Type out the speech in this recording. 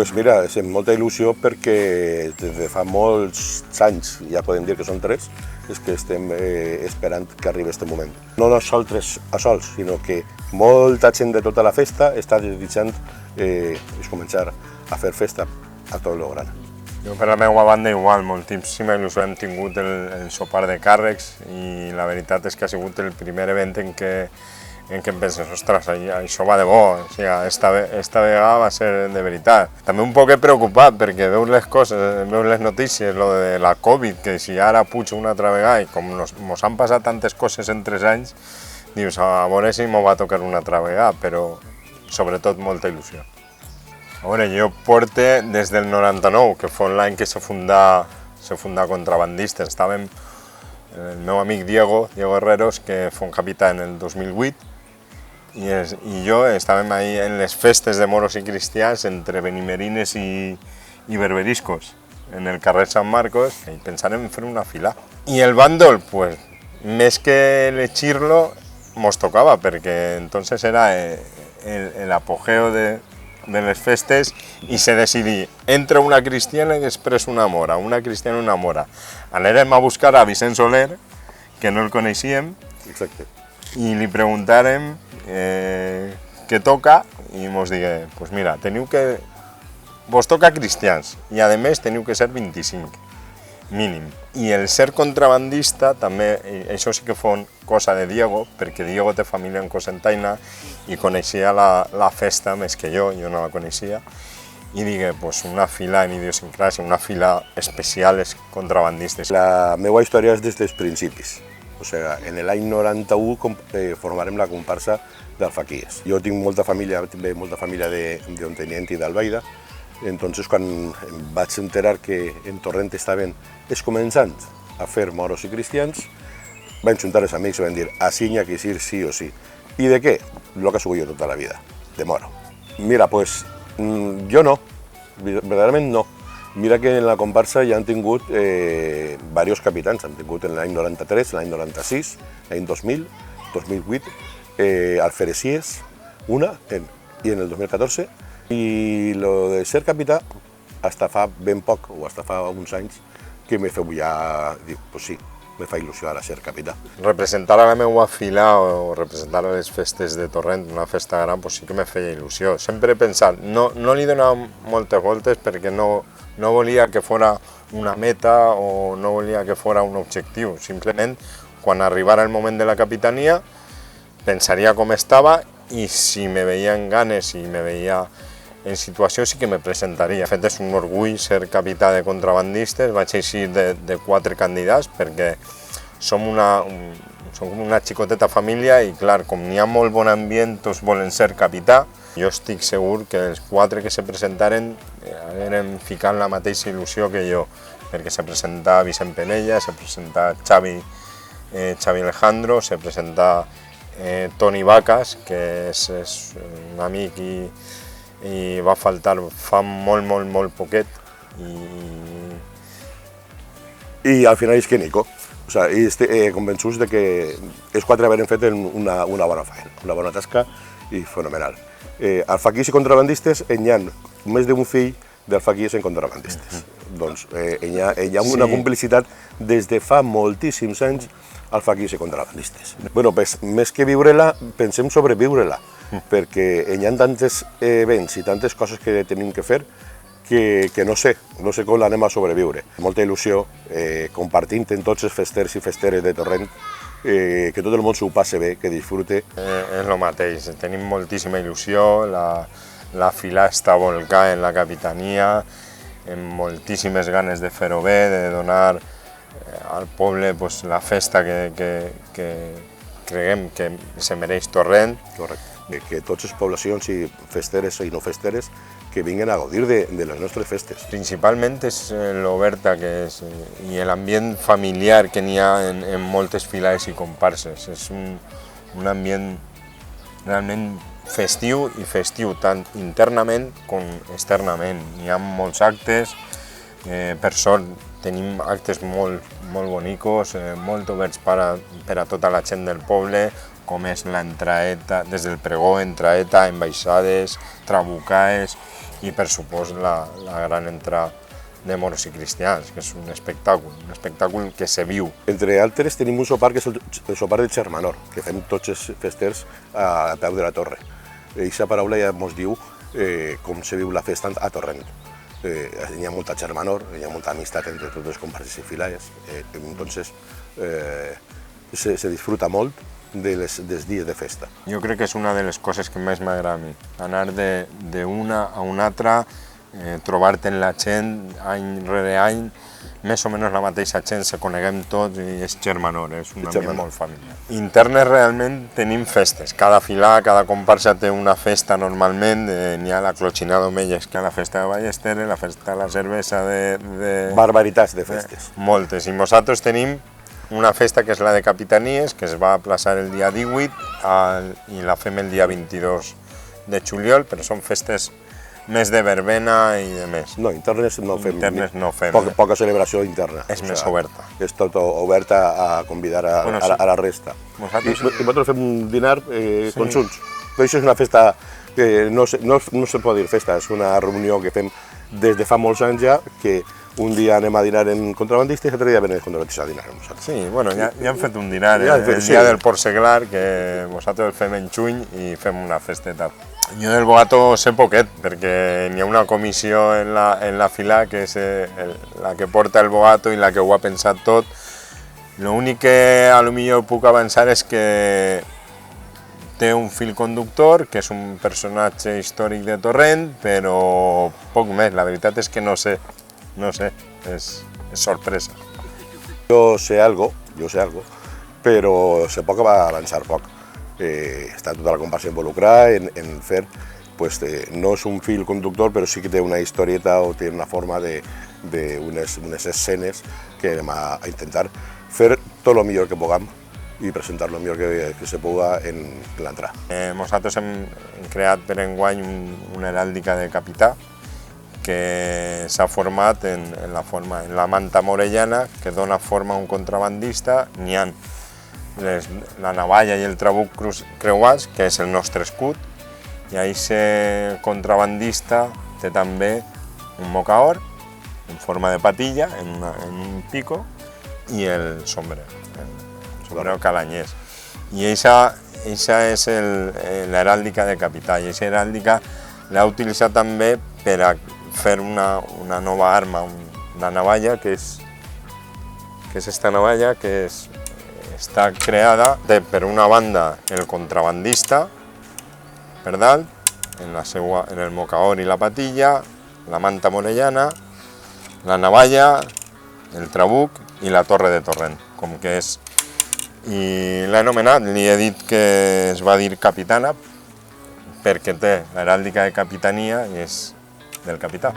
Pues mira, és amb molta il·lusió perquè des de fa molts anys, ja podem dir que són 3, és que estem esperant que arribi aquest moment. No nosaltres a sols, sinó que molta gent de tota la festa està desitjant començar a fer festa a tot lo gran. Jo per la meva banda igual, moltíssima il·lusió hem tingut el sopar de càrrecs i la veritat és que ha sigut el primer event en què em penses, ostres, això va de bo, o sigui, esta vegada va ser de veritat. També un poc preocupat perquè veus les coses, veus les notícies, lo de la Covid, que si ara puja una altra vegada i com mos han passat tantes coses en 3 anys, dius, a veure si m'ho va tocar una altra vegada, però sobretot molta il·lusió. A veure, jo porto des del 99, que fou l'any que se fundà Contrabandistes. Estàvem el meu amic Diego Herreros, que fou capità en el 2008, i jo estàvem ahí en les festes de moros i cristians entre benimerines i berberiscos, en el carrer Sant Marcos, i pensàvem en fer una fila. I el bàndol, pues, més que elegir-lo, mos tocava, perquè entonces era l'apogeo de les festes i se decidí entre una cristiana i després una mora, una cristiana i una mora. Anàrem a buscar a Vicent Soler, que no el coneixíem, Exacte. i li preguntàrem què toca i mos digué, pues mira, vos toca cristians i a més teniu que ser 25, mínim. I el ser contrabandista també, això sí que fou cosa de Diego, perquè Diego té família en Cocentaina i coneixia la festa més que jo no la coneixia, i digué, pues una fila en idiosincràsia, una fila especial als contrabandistes. La meva història és des dels principis. O sigui, en l'any 91 formarem la comparsa d'Alfaquies. Jo tinc molta família d'Ontenient i d'Albaida, entonces quan em vaig enterar que en Torrent estaven començant a fer moros i cristians, vaig juntar els amics i vam dir, així n'hi ha que ser sí o sí. I de què? Lo que soy jo tota la vida, de moro. Mira, pues jo no, verdaderament no. Mira que en la comparsa ja han tingut diversos capitans, han tingut en l'any 93, l'any 96, l'any 2000, 2008, alferesies, una, i en el 2014, i lo de ser capità, hasta fa ben poc, o hasta fa uns anys, que me feu ja dir, pues sí, me fa il·lusió ara ser capità. Representar a la meva fila o representar a les festes de Torrent, una festa gran, pues sí que me feia il·lusió. Sempre he pensat, no li donava moltes voltes perquè no volia que fora una meta o no volia que fora un objectiu. Simplement, quan arribara el moment de la capitania, pensaria com estava i si me veia en ganes i me veia en situació sí que me presentaria. De fet, és un orgull ser capità de contrabandistes. Vaig eixir de 4 candidats perquè som com una xicoteta família i, clar, com n'hi ha molt bon ambient, tots volen ser capità. Jo estic segur que els 4 que se presentaren hagueren ficat la mateixa il·lusió que jo, perquè se presenta Vicent Penella, se presenta Xavi Alejandro, se presenta Toni Vacas, que és un amic i va faltar fa molt poquet. I al final és que Nico. O sigui, estic convençuts de que els 4 haveren fet una bona feina, una bona tasca i fenomenal. Alfaquís i contrabandistes, hi ha més d'un fill d'alfaquís en contrabandistes. Doncs hi ha una complicitat des de fa moltíssims anys alfaquís i contrabandistes. Bueno, més que viure-la, pensem sobreviure-la, perquè hi ha tantes events i tantes coses que tenim que fer que no sé com l'anem a sobreviure. Molta il·lusió, compartint amb tots els festers i festeres de Torrent, que tot el món s'ho passe bé, que disfrute. És el mateix, tenim moltíssima il·lusió, la fila està volcada en la capitania, amb moltíssimes ganes de fer-ho bé, de donar al poble la festa que creiem que se mereix Torrent. Correcte. Que totes les poblacions, i festeres i no festeres, que vinguin a gaudir de les nostres festes. Principalment és l'oberta que és i l'ambient familiar que n'hi ha en moltes filades i comparses. És un ambient realment festiu tant internament com externament. Hi ha molts actes, per sort tenim actes molt bonicos, molt oberts per a tota la gent del poble, com és l'entraeta, des del pregó, entraeta, embaixades, trabucaes, i per supost la gran entrada de moros i cristians, que és un espectacle que se viu. Entre altres tenim un sopar que és el sopar de Xermanor, que fem tots els festers a peu de la torre. Aquesta paraula ja ens diu com se viu la festa a Torrent. Hi ha molta Xermanor, hi ha molta amistat entre tots els comparses i filaires, entonces se disfruta molt dels dies de festa. Jo crec que és una de les coses que més m'agrada a mi, anar d'una a una altra, trobar-te en la gent any rere any, més o menys la mateixa gent, se coneguem tots i és Xermanor, és un ambient molt familiar. Internes realment tenim festes, cada filà, cada comparsa té una festa normalment, n'hi ha la Clochinada d'Omelles, que és la festa de Ballester, la festa de la cervesa de... Barbaritats de festes. Moltes, i nosaltres tenim una festa que és la de Capitanies, que es va aplaçar el dia 18 i la fem el dia 22 de juliol, però són festes més de verbena i de més. No, internes no fem. Internes no fem. Poca celebració interna. És més oberta. És tot oberta a convidar a la resta. I nosaltres fem un dinar conjunts. Però això és una festa que no se pot dir festa, és una reunió que fem des de fa molts anys ja, que un dia anem a dinar en contrabandistes i l'altre dia venem els contrabandistes a dinar amb nosaltres. Sí, bueno, ja hem fet un dinar el dia del Port Seglar, que nosaltres el fem en juny i fem una festeta. Jo del Bogato sé poquet, perquè n'hi ha una comissió en la fila que és la que porta el Bogato i la que ho ha pensat tot. L'únic que a lo millor puc avançar és que té un fil conductor, que és un personatge històric de Torrent, però poc més, la veritat és que no sé, és sorpresa. Jo sé algo, però sé poc, va avançar poc. Està tota la comparsa involucrada en fer, no és un fil conductor, però sí que té una historieta o té una forma d'unes escenes que anem a intentar fer tot el millor que puguem i presentar el millor que se puga en l'entrada. Nosaltres hem creat per enguany una heràldica de capità que s'ha format en la manta morellana, que dona forma a un contrabandista. N'hi ha la navalla i el trabuc creuats, que és el nostre escut, i aquest contrabandista té també un mocaor en forma de patilla, en un pico, i el sombrero calanyès. I aquesta és l'heràldica de capità, i aquesta heràldica l'ha utilitzat també per a fer una nova arma, una navalla, que és aquesta navalla que està creada per una banda el contrabandista per dalt, en el mocaor i la patilla, la manta morellana, la navalla, el trabuc i la torre de Torrent, com que és. I l'he anomenat, li he dit que es va dir capitana perquè té l'heràldica de capitania i és del capità.